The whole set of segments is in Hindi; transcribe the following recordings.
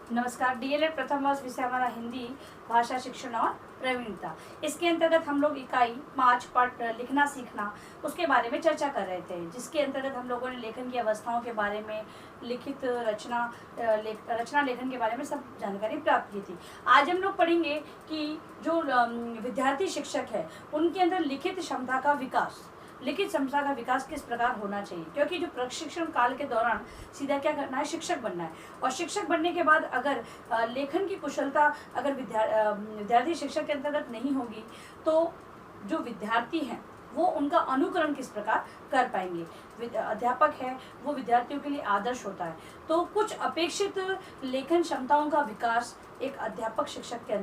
नमस्कार। डीएलएड प्रथम वर्ष विषय हमारा हिंदी भाषा शिक्षण और प्रवीणता। इसके अंतर्गत हम लोग इकाई 5 पढ़ लिखना सीखना उसके बारे में चर्चा कर रहे थे, जिसके अंतर्गत हम लोगों ने लेखन की अवस्थाओं के बारे में, लिखित रचना रचना लेखन के बारे में सब जानकारी प्राप्त की थी। आज हम लोग पढ़ेंगे कि जो विद्यार्थी शिक्षक है उनके अंदर लिखित क्षमता का विकास किस प्रकार होना चाहिए, क्योंकि जो प्रशिक्षण काल के दौरान सीधा क्या करना है, शिक्षक बनना है। और शिक्षक बनने के बाद अगर लेखन की कुशलता अगर विद्यार्थी शिक्षक के अंतर्गत नहीं होगी तो जो विद्यार्थी हैं वो उनका अनुकरण किस प्रकार कर पाएंगे। अध्यापक है वो विद्यार्थियों के लिए आदर्श होता है, तो कुछ अपेक्षित लेखन क्षमताओं का विकास एक अध्यापक शिक्षक के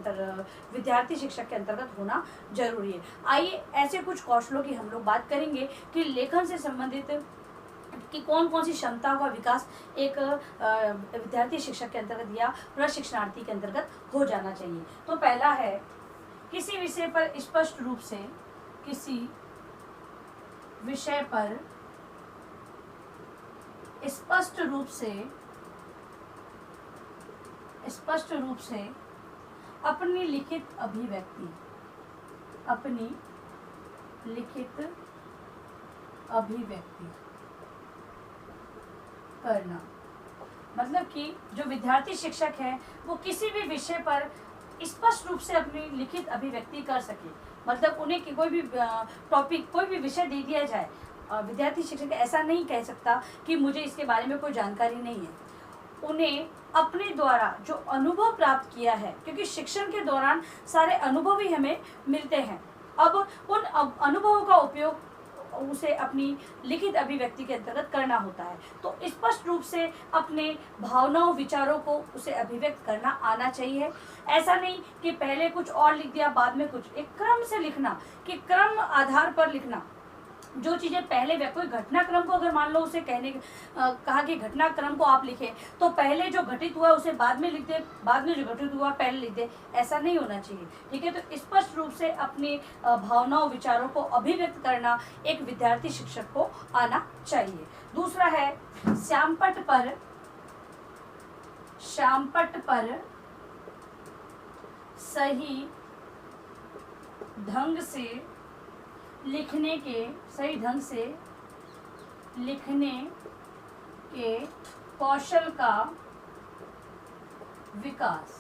विद्यार्थी शिक्षक के अंतर्गत होना जरूरी है। आइए ऐसे कुछ कौशलों की हम लोग बात करेंगे कि लेखन से संबंधित कि कौन कौन सी क्षमताओं का विकास एक विद्यार्थी शिक्षक के अंतर्गत या प्रशिक्षणार्थी के अंतर्गत हो जाना चाहिए। तो पहला है, किसी विषय पर स्पष्ट रूप से अपनी लिखित अभिव्यक्ति करना। मतलब कि जो विद्यार्थी शिक्षक है वो किसी भी विषय पर स्पष्ट रूप से अपनी लिखित अभिव्यक्ति कर सके। मतलब उन्हें कोई भी टॉपिक, कोई भी विषय दे दिया जाए, विद्यार्थी शिक्षक ऐसा नहीं कह सकता कि मुझे इसके बारे में कोई जानकारी नहीं है। उन्हें अपने द्वारा जो अनुभव प्राप्त किया है, क्योंकि शिक्षण के दौरान सारे अनुभव ही हमें मिलते हैं, अब उन अनुभवों का उपयोग उसे अपनी लिखित अभिव्यक्ति के अंतर्गत करना होता है। तो स्पष्ट रूप से अपने भावनाओं, विचारों को उसे अभिव्यक्त करना आना चाहिए। ऐसा नहीं कि पहले कुछ और लिख दिया बाद में कुछ, एक क्रम से लिखना, कि क्रम आधार पर लिखना। जो चीज़ें पहले कोई घटनाक्रम को अगर मान लो उसे कहा कि घटनाक्रम को आप लिखें, तो पहले जो घटित हुआ उसे बाद में लिख दे, बाद में जो घटित हुआ पहले लिख दे, ऐसा नहीं होना चाहिए। ठीक है, तो स्पष्ट रूप से अपनी भावनाओं, विचारों को अभिव्यक्त करना एक विद्यार्थी शिक्षक को आना चाहिए। दूसरा है, श्यामपट्ट पर सही ढंग से लिखने के कौशल का विकास।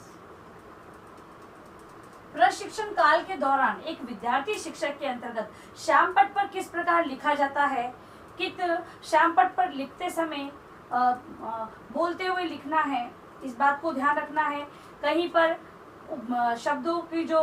प्रशिक्षण काल के दौरान एक विद्यार्थी शिक्षक के अंतर्गत श्यामपट्ट पर किस प्रकार लिखा जाता है, श्यामपट्ट पर लिखते समय बोलते हुए लिखना है, इस बात को ध्यान रखना है। कहीं पर शब्दों की जो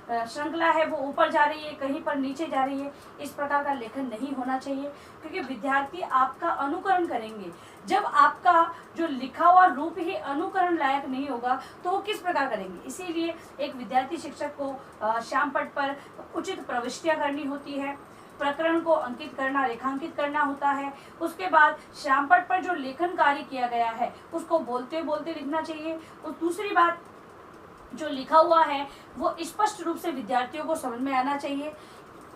श्रृंखला है वो ऊपर जा रही है, कहीं पर नीचे जा रही है, इस प्रकार का लेखन नहीं होना चाहिए, क्योंकि विद्यार्थी आपका अनुकरण करेंगे। जब आपका जो लिखा हुआ रूप ही अनुकरण लायक नहीं होगा तो वो किस प्रकार करेंगे। इसीलिए एक विद्यार्थी शिक्षक को श्यामपट्ट पर उचित प्रविष्टियां करनी होती है, प्रकरण को अंकित करना, रेखांकित करना होता है। उसके बाद श्यामपट्ट पर जो लेखन कार्य किया गया है उसको बोलते बोलते लिखना चाहिए। और दूसरी बात, जो लिखा हुआ है वो स्पष्ट रूप से विद्यार्थियों को समझ में आना चाहिए,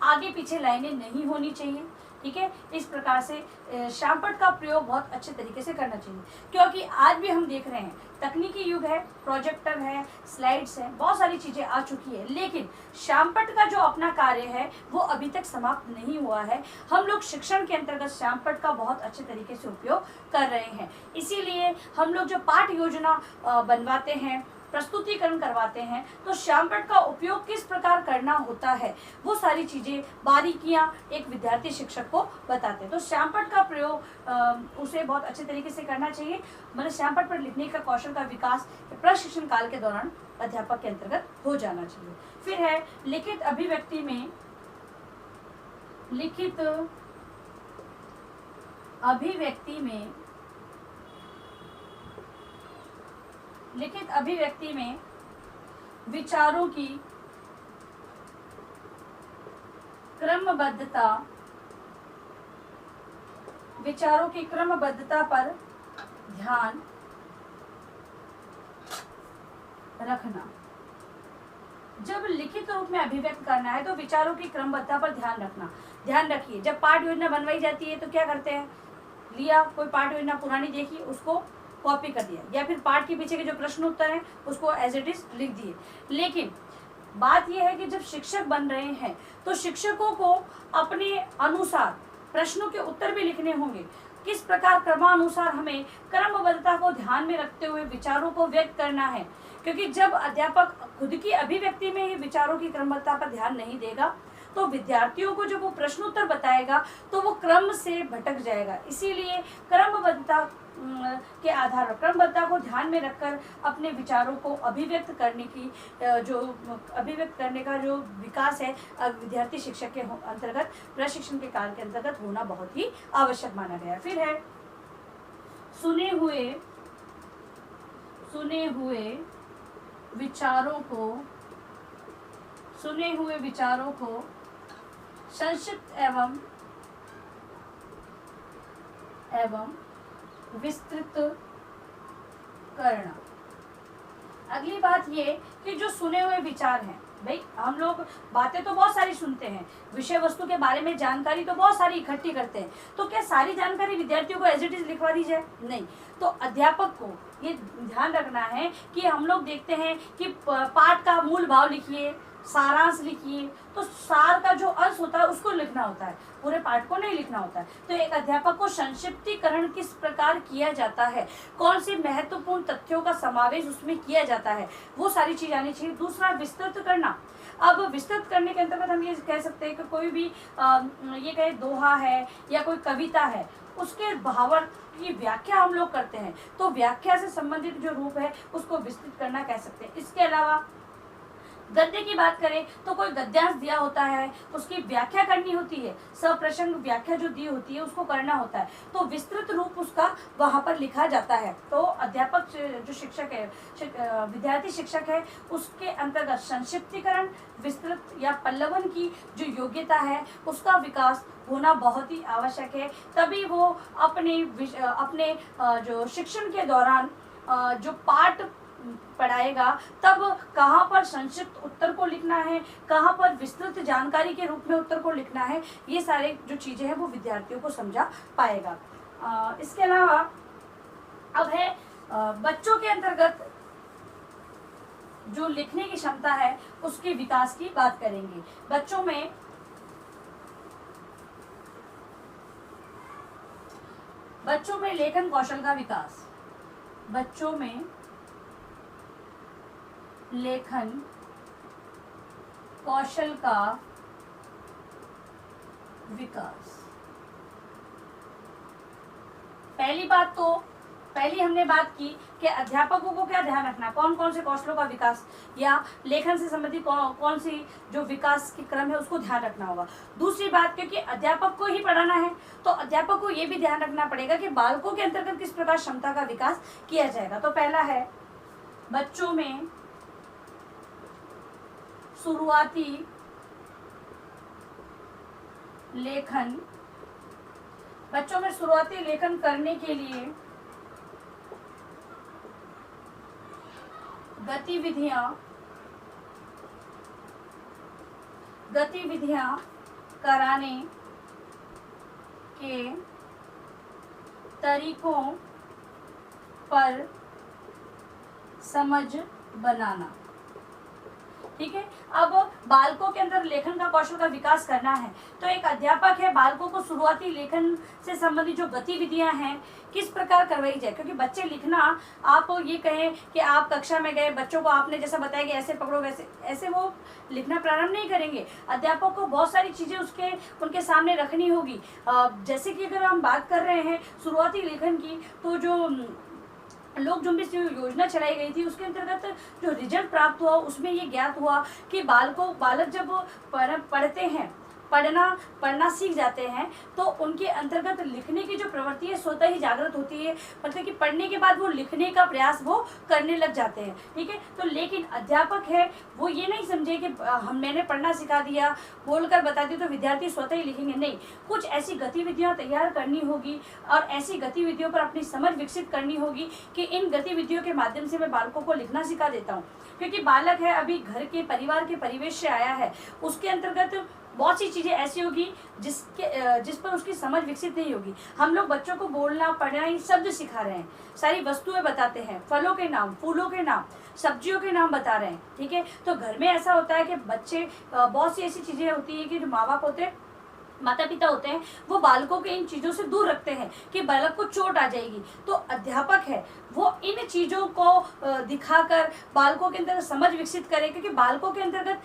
आगे पीछे लाइनें नहीं होनी चाहिए। ठीक है, इस प्रकार से श्यामपट्ट का प्रयोग बहुत अच्छे तरीके से करना चाहिए, क्योंकि आज भी हम देख रहे हैं तकनीकी युग है, प्रोजेक्टर है, स्लाइड्स है, बहुत सारी चीज़ें आ चुकी है, लेकिन श्यामपट्ट का जो अपना कार्य है वो अभी तक समाप्त नहीं हुआ है। हम लोग शिक्षण के अंतर्गत श्यामपट्ट का बहुत अच्छे तरीके से उपयोग कर रहे हैं। इसीलिए हम लोग जो पाठ योजना बनवाते हैं, प्रस्तुतिकरण करवाते हैं, तो श्यामपट्ट का उपयोग किस प्रकार करना होता है वो सारी चीज़ें, बारीकियां एक विद्यार्थी शिक्षक को बताते हैं। तो श्यामपट्ट का प्रयोग उसे बहुत अच्छे तरीके से करना चाहिए। मतलब श्यामपट्ट पर लिखने का कौशल का विकास प्रशिक्षण काल के दौरान अध्यापक के अंतर्गत हो जाना चाहिए। फिर है, लिखित अभिव्यक्ति में विचारों की क्रमबद्धता पर ध्यान रखना। जब लिखित रूप में अभिव्यक्त करना है तो विचारों की क्रमबद्धता पर ध्यान रखिए। जब पाठ योजना बनवाई जाती है तो क्या करते हैं, लिया कोई पाठ योजना पुरानी देखी, उसको कॉपी कर दिया, या फिर पाठ के पीछे के जो प्रश्न उत्तर हैं उसको एज इट इज लिख दिए। लेकिन बात यह है कि जब शिक्षक बन रहे हैं तो शिक्षकों को अपने अनुसार प्रश्नों के उत्तर भी लिखने होंगे। किस प्रकार क्रमानुसार हमें क्रमबद्धता को ध्यान में रखते हुए विचारों को व्यक्त करना है, क्योंकि जब अध्यापक खुद की अभिव्यक्ति में ही विचारों की क्रमबद्धता पर ध्यान नहीं देगा तो विद्यार्थियों को जब वो प्रश्न उत्तर बताएगा तो वो क्रम से भटक जाएगा। इसीलिए क्रमबद्धता के आधार पर क्रमबद्धता को ध्यान में रखकर अपने विचारों को अभिव्यक्त करने का जो विकास है विद्यार्थी शिक्षक के अंतर्गत प्रशिक्षण के कार्य के अंतर्गत होना बहुत ही आवश्यक माना गया। फिर है सुने हुए विचारों को संक्षिप्त एवं विस्तृत करना। अगली बात ये कि जो सुने हुए विचार हैं, भाई हम लोग बातें तो बहुत सारी सुनते हैं, विषय वस्तु के बारे में जानकारी तो बहुत सारी इकट्ठी करते हैं, तो क्या सारी जानकारी विद्यार्थियों को एज इट इज लिखवा दी जाए? नहीं। तो अध्यापक को ये ध्यान रखना है कि हम लोग देखते हैं कि पाठ का मूल भाव लिखिए, सारांश लिखिए, तो सार का जो अंश होता है उसको लिखना होता है, पूरे पाठ को नहीं लिखना होता है। तो एक अध्यापक को संक्षिप्तीकरण किस प्रकार किया जाता है, कौन से महत्वपूर्ण तथ्यों का समावेश उसमें किया जाता है, वो सारी चीज आनी चाहिए। दूसरा, विस्तृत करना। अब विस्तृत करने के अंतर्गत हम ये कह सकते हैं कि कोई भी ये कहे दोहा है या कोई कविता है, उसके भावार्थ की व्याख्या हम लोग करते हैं, तो व्याख्या से संबंधित जो रूप है उसको विस्तृत करना कह सकते हैं। इसके अलावा गद्य की बात करें तो कोई गद्यांश दिया होता है, उसकी व्याख्या करनी होती है, सप्रसंग व्याख्या जो दी होती है उसको करना होता है, तो विस्तृत रूप उसका वहां पर लिखा जाता है। तो अध्यापक जो शिक्षक है, विद्यार्थी शिक्षक है, उसके अंतर्गत संक्षिप्तीकरण, विस्तृत या पल्लवन की जो योग्यता है उसका विकास होना बहुत ही आवश्यक है। तभी वो अपने जो शिक्षण के दौरान जो पाठ पढ़ाएगा तब कहाँ पर संक्षिप्त उत्तर को लिखना है, कहाँ पर विस्तृत जानकारी के रूप में उत्तर को लिखना है, ये सारे जो चीजें हैं वो विद्यार्थियों को समझा पाएगा। इसके अलावा अब है बच्चों के अंतर्गत जो लिखने की क्षमता है उसके विकास की बात करेंगे। बच्चों में लेखन कौशल का विकास, बच्चों में लेखन कौशल का विकास। पहली हमने बात की कि अध्यापकों को क्या ध्यान रखना, कौन कौन से कौशलों का विकास या लेखन से संबंधित कौन सी जो विकास की क्रम है उसको ध्यान रखना होगा। दूसरी बात, क्योंकि अध्यापक को ही पढ़ाना है तो अध्यापक को ये भी ध्यान रखना पड़ेगा कि बालकों के अंतर्गत किस प्रकार क्षमता का विकास किया जाएगा। तो पहला है बच्चों में शुरुआती लेखन, बच्चों में शुरुआती लेखन करने के लिए गतिविधियां कराने के तरीकों पर समझ बनाना। ठीक है। अब बालकों के अंदर लेखन का कौशल का विकास करना है तो एक अध्यापक है बालकों को शुरुआती लेखन से संबंधित जो गतिविधियां हैं किस प्रकार करवाई जाए, क्योंकि बच्चे लिखना, आप ये कहें कि आप कक्षा में गए, बच्चों को आपने जैसा बताया कि ऐसे पकड़ो वैसे, ऐसे वो लिखना प्रारंभ नहीं करेंगे। अध्यापक को बहुत सारी चीजें उनके सामने रखनी होगी। जैसे कि अगर हम बात कर रहे हैं शुरुआती लेखन की, तो जो लोक जुम्बिश योजना चलाई गई थी उसके अंतर्गत जो रिजल्ट प्राप्त हुआ उसमें ये ज्ञात हुआ कि बालक जब पढ़ते हैं, पढ़ना सीख जाते हैं तो उनके अंतर्गत लिखने की जो प्रवृत्ति है स्वतः ही जागृत होती है, मतलब कि पढ़ने के बाद वो लिखने का प्रयास वो करने लग जाते हैं। ठीक है। तो लेकिन अध्यापक है वो ये नहीं समझे कि मैंने पढ़ना सिखा दिया, बोलकर बता दी तो विद्यार्थी स्वतः ही लिखेंगे। नहीं, कुछ ऐसी गतिविधियां तैयार करनी होगी और ऐसी गतिविधियों पर अपनी समझ विकसित करनी होगी कि इन गतिविधियों के माध्यम से मैं बालकों को लिखना सिखा देता हूँ। क्योंकि बालक है अभी घर के परिवार के परिवेश से आया है, उसके अंतर्गत बहुत सी चीज़ें ऐसी होगी जिस पर उसकी समझ विकसित नहीं होगी। हम लोग बच्चों को बोलना पढ़ना ही शब्द सिखा रहे हैं, सारी वस्तुएं बताते हैं, फलों के नाम, फूलों के नाम, सब्जियों के नाम बता रहे हैं, ठीक है। तो घर में ऐसा होता है कि बच्चे बहुत सी ऐसी चीज़ें होती है कि जो माँ बाप होते हैं, माता पिता होते हैं, वो बालकों के इन चीज़ों से दूर रखते हैं कि बालक को चोट आ जाएगी। तो अध्यापक है वो इन चीज़ों को दिखाकर बालकों के अंदर समझ विकसित करे, क्योंकि बालकों के अंतर्गत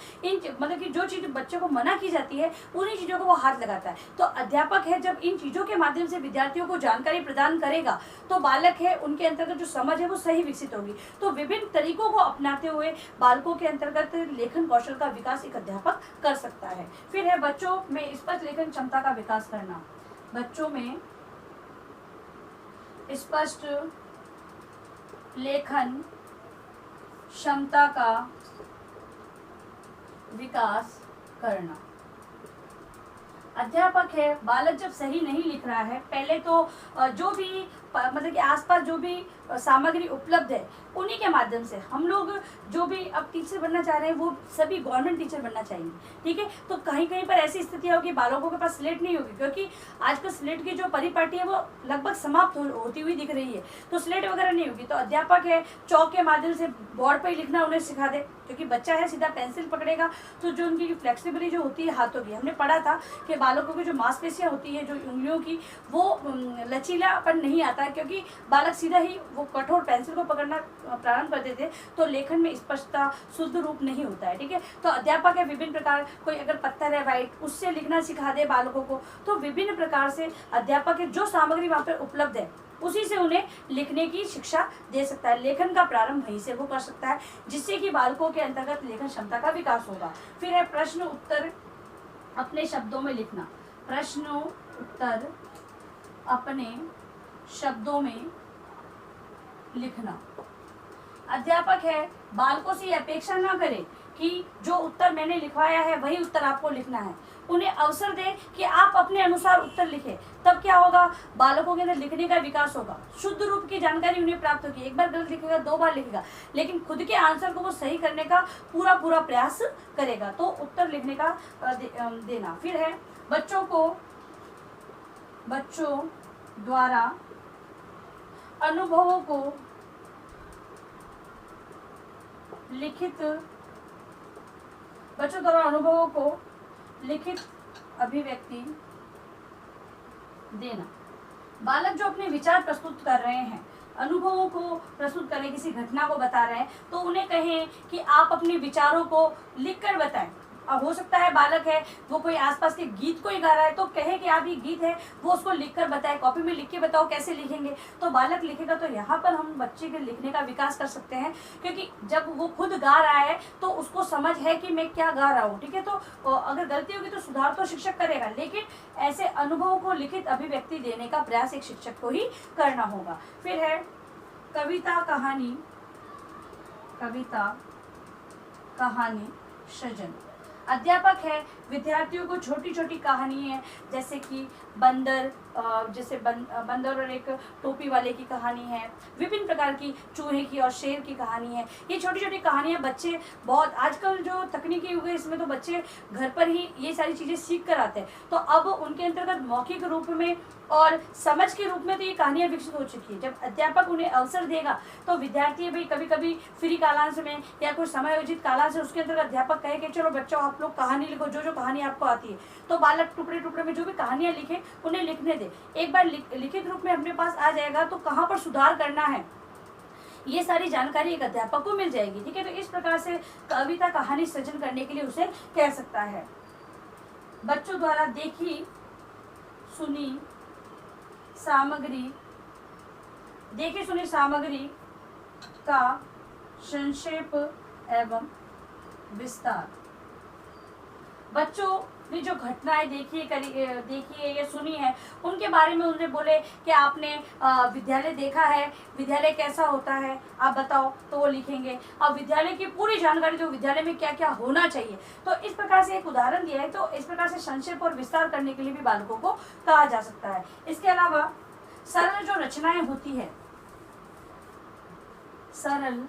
मतलब कि जो चीज़ बच्चों को मना की जाती है उन्हीं चीज़ों को वो हाथ लगाता है। तो अध्यापक है जब इन चीज़ों के माध्यम से विद्यार्थियों को जानकारी प्रदान करेगा तो बालक है उनके अंतर्गत जो समझ है वो सही विकसित होगी। तो विभिन्न तरीकों को अपनाते हुए बालकों के अंतर्गत लेखन कौशल का विकास एक अध्यापक कर सकता है। फिर है बच्चों में स्पष्ट लेखन क्षमता का विकास करना। बच्चों में स्पष्ट लेखन क्षमता का विकास करना। अध्यापक है बालक जब सही नहीं लिख रहा है, पहले तो जो भी मतलब कि आसपास जो भी सामग्री उपलब्ध है उन्हीं के माध्यम से हम लोग जो भी अब टीचर बनना चाह रहे हैं वो सभी गवर्नमेंट टीचर बनना चाहेंगे, ठीक है। तो कहीं कहीं पर ऐसी स्थितियाँ होगी बालकों के पास स्लेट नहीं होगी, क्योंकि आजकल स्लेट की जो परिपाटी है वो लगभग समाप्त होती हुई दिख रही है, तो स्लेट वगैरह नहीं होगी। तो अध्यापक है चौक के माध्यम से बोर्ड पर ही लिखना उन्हें सिखा दे, क्योंकि बच्चा है सीधा पेंसिल पकड़ेगा तो जो उनकी फ्लेक्सिबिलिटी जो होती है हाथों की, हमने पढ़ा था कि बालकों की जो मांसपेशियाँ होती है जो उंगलियों की वो लचीलापन नहीं आता है, क्योंकि बालक सीधा ही वो कठोर पेंसिल को पकड़ना प्रारंभ कर देते तो लेखन में स्पष्टता शुद्ध रूप नहीं होता है, ठीक है। तो अध्यापक है विभिन्न प्रकार, कोई अगर पत्थर है वाइट उससे लिखना सिखा दे बालकों को, तो विभिन्न प्रकार से अध्यापक है जो सामग्री वहाँ पर उपलब्ध है उसी से उन्हें लिखने की शिक्षा दे सकता है। लेखन का प्रारंभ वहीं से वो कर सकता है, जिससे कि बालकों के अंतर्गत लेखन क्षमता का विकास होगा। फिर है प्रश्न उत्तर अपने शब्दों में लिखना। प्रश्न उत्तर अपने शब्दों में लिखना। अध्यापक है बालकों से अपेक्षा ना करे कि जो उत्तर मैंने लिखवाया है वही उत्तर आपको लिखना है, उन्हें अवसर दे कि आप अपने अनुसार उत्तर लिखें। तब क्या होगा, बालकों के अंदर लिखने का विकास होगा, शुद्ध रूप की जानकारी उन्हें प्राप्त होगी। एक बार गलत लिखेगा, दो बार लिखेगा, लेकिन खुद के आंसर को वो सही करने का पूरा प्रयास करेगा, तो उत्तर लिखने का देना। फिर है बच्चों द्वारा अनुभवों को लिखित अभिव्यक्ति देना। बालक जो अपने विचार प्रस्तुत कर रहे हैं, अनुभवों को प्रस्तुत कर रहे हैं, किसी घटना को बता रहे हैं, तो उन्हें कहें कि आप अपने विचारों को लिखकर बताएं। अब हो सकता है बालक है वो कोई आसपास के गीत को ही गा रहा है तो कहे कि आप ये गीत है वो उसको लिखकर बताए, कॉपी में लिख के बताओ कैसे लिखेंगे, तो बालक लिखेगा। तो यहाँ पर हम बच्चे के लिखने का विकास कर सकते हैं, क्योंकि जब वो खुद गा रहा है तो उसको समझ है कि मैं क्या गा रहा हूँ, ठीक है। तो अगर गलती होगी तो सुधार तो शिक्षक करेगा, लेकिन ऐसे अनुभवों को लिखित अभिव्यक्ति देने का प्रयास एक शिक्षक को ही करना होगा। फिर है कविता कहानी सृजन। अध्यापक है विद्यार्थियों को छोटी छोटी कहानियाँ जैसे कि बंदर और एक टोपी वाले की कहानी है, विभिन्न प्रकार की चूहे की और शेर की कहानी है। ये छोटी छोटी कहानियाँ बच्चे बहुत, आजकल जो तकनीकी युग है इसमें तो बच्चे घर पर ही ये सारी चीज़ें सीख कर आते हैं, तो अब उनके अंतर्गत मौखिक रूप में और समझ के रूप में तो ये कहानियाँ विकसित हो चुकी है। जब अध्यापक उन्हें अवसर देगा तो विद्यार्थी भाई कभी कभी फ्री कालांश में या कोई समायोजित कालांश है उसके अंतर्गत अध्यापक कहे कि चलो बच्चों आप लोग कहानी लिखो, जो कहानी आपको आती है, तो बालक टुकड़े टुकड़े में जो भी कहानियाँ लिखे उन्हें लिखने दे। एक बार लिखित रूप में अपने पास आ जाएगा तो कहाँ पर सुधार करना है ये सारी जानकारी एक अध्यापक को मिल जाएगी, ठीक है। तो इस प्रकार से कविता कहानी सृजन करने के लिए उसे कह सकता है। बच्चों द्वारा देखी सुनी सामग्री का संक्षेप एवं विस्तार। बच्चों ने जो घटनाएं देखी है या सुनी है उनके बारे में उन्हें बोले कि आपने विद्यालय देखा है, विद्यालय कैसा होता है आप बताओ, तो वो लिखेंगे। अब विद्यालय की पूरी जानकारी जो विद्यालय में क्या क्या होना चाहिए, तो इस प्रकार से एक उदाहरण दिया है। तो इस प्रकार से संक्षेप और विस्तार करने के लिए भी बालकों को कहा जा सकता है। इसके अलावा सरल जो रचनाएं होती है, सरल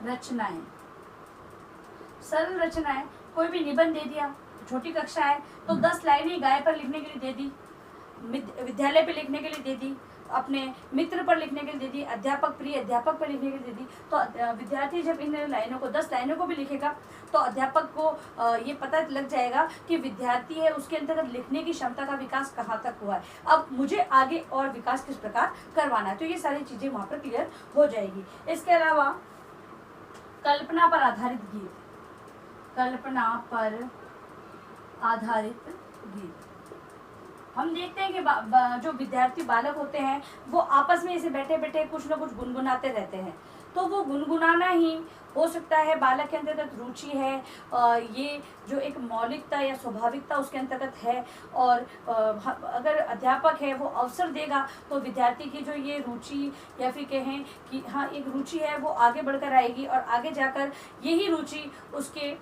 रचनाएं कोई भी निबंध दे दिया, छोटी कक्षा है तो 10 लाइनें गाय पर लिखने के लिए दे दी, विद्यालय पे लिखने के लिए दे दी, अपने मित्र पर लिखने के लिए दे दी, अध्यापक प्रिय अध्यापक पर लिखने के लिए दे दी, तो विद्यार्थी जब इन लाइनों को 10 लाइनों को भी लिखेगा तो अध्यापक को ये पता लग जाएगा कि विद्यार्थी है उसके अंतर्गत लिखने की क्षमता का विकास कहाँ तक हुआ है, अब मुझे आगे और विकास किस प्रकार करवाना है, तो ये सारी चीज़ें वहाँ पर क्लियर हो जाएगी। इसके अलावा कल्पना पर आधारित गीत, कल्पना पर आधारित गीत, हम देखते हैं कि जो विद्यार्थी बालक होते हैं वो आपस में ऐसे बैठे बैठे कुछ ना कुछ गुनगुनाते रहते हैं, तो वो गुनगुनाना ही हो सकता है बालक के अंतर्गत रुचि है, ये जो एक मौलिकता या स्वाभाविकता उसके अंतर्गत है, और अगर अध्यापक है वो अवसर देगा तो विद्यार्थी की जो ये रुचि या फिर कहें कि हाँ एक रुचि है वो आगे बढ़कर आएगी और आगे जाकर यही रुचि उसके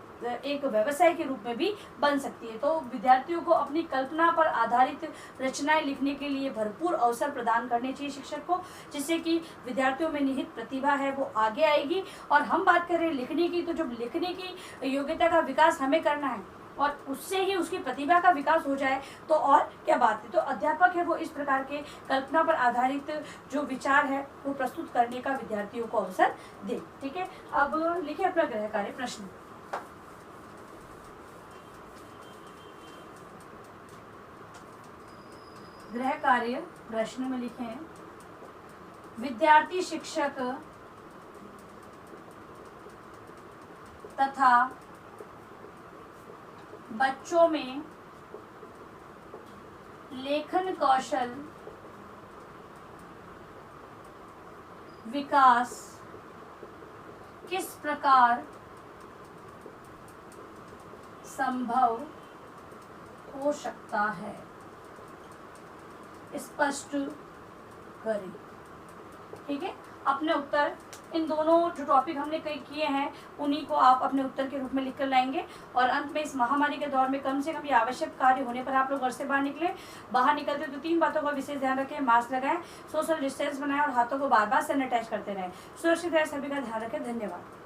एक व्यवसाय के रूप में भी बन सकती है। तो विद्यार्थियों को अपनी कल्पना पर आधारित रचनाएं लिखने के लिए भरपूर अवसर प्रदान करने चाहिए शिक्षक को, जिससे कि विद्यार्थियों में निहित प्रतिभा है वो आगे आएगी। और हम बात कर रहे हैं लिखने की, तो जब लिखने की योग्यता का विकास हमें करना है और उससे ही उसकी प्रतिभा का विकास हो जाए तो और क्या बात है। तो अध्यापक है वो इस प्रकार के कल्पना पर आधारित जो विचार है वो प्रस्तुत करने का विद्यार्थियों को अवसर दे। ठीक है, अब लिखे अपना गृह कार्य प्रश्न। गृह कार्य प्रश्न में लिखें, विद्यार्थी शिक्षक तथा बच्चों में लेखन कौशल विकास किस प्रकार संभव हो सकता है, स्पष्ट करें। ठीक है, अपने उत्तर इन दोनों जो टॉपिक हमने कई किए हैं उन्हीं को आप अपने उत्तर के रूप में लिख कर लाएंगे। और अंत में इस महामारी के दौर में कम से कम ये आवश्यक कार्य होने पर आप लोग घर से बाहर निकले, बाहर निकलते तो 3 बातों का विशेष ध्यान रखें, मास्क लगाएं, सोशल डिस्टेंस बनाएं और हाथों को बार बार सैनिटाइज करते रहें। सुरक्षित रहे, सभी का ध्यान रखें। धन्यवाद।